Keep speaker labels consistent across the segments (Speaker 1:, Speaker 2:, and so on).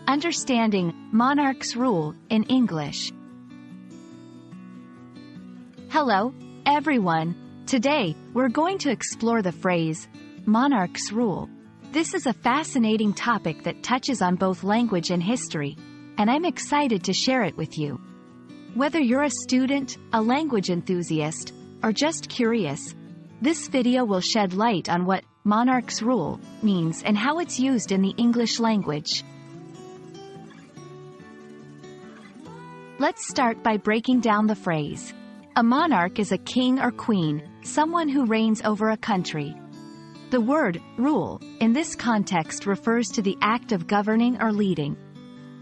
Speaker 1: Understanding monarch's rule in English. Hello, everyone. Today, we're going to explore the phrase, monarch's rule. This is a fascinating topic that touches on both language and history, and I'm excited to share it with you. Whether you're a student, a language enthusiast, or just curious, this video will shed light on what monarch's rule means and how it's used in the English language. Let's start by breaking down the phrase. A monarch is a king or queen, someone who reigns over a country. The word rule in this context refers to the act of governing or leading.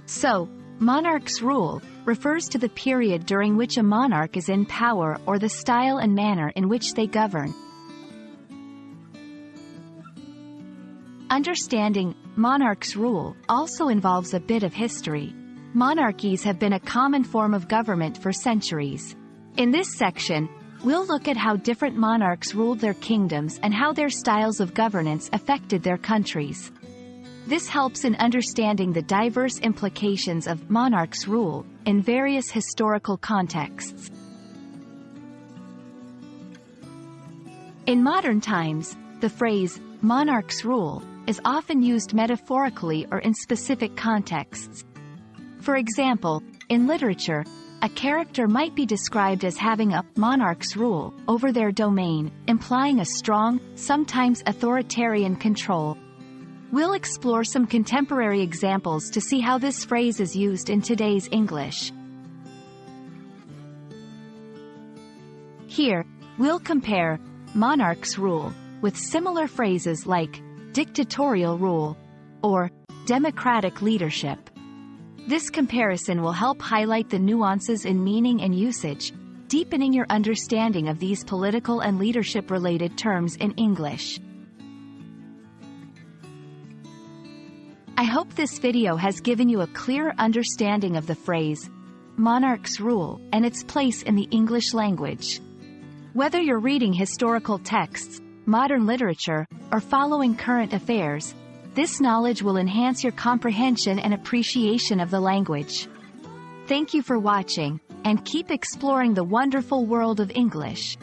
Speaker 1: So, monarch's rule refers to the period during which a monarch is in power or the style and manner in which they govern. Understanding monarch's rule also involves a bit of history. Monarchies have been a common form of government for centuries. In this section, we'll look at how different monarchs ruled their kingdoms and how their styles of governance affected their countries. This helps in understanding the diverse implications of monarch's rule in various historical contexts. In modern times, the phrase, monarch's rule, is often used metaphorically or in specific contexts. For example, in literature, a character might be described as having a monarch's rule over their domain, implying a strong, sometimes authoritarian control. We'll explore some contemporary examples to see how this phrase is used in today's English. Here, we'll compare monarch's rule with similar phrases like dictatorial rule or democratic leadership. This comparison will help highlight the nuances in meaning and usage, deepening your understanding of these political and leadership-related terms in English. I hope this video has given you a clearer understanding of the phrase, monarch's rule, and its place in the English language. Whether you're reading historical texts, modern literature, or following current affairs, this knowledge will enhance your comprehension and appreciation of the language. Thank you for watching, and keep exploring the wonderful world of English.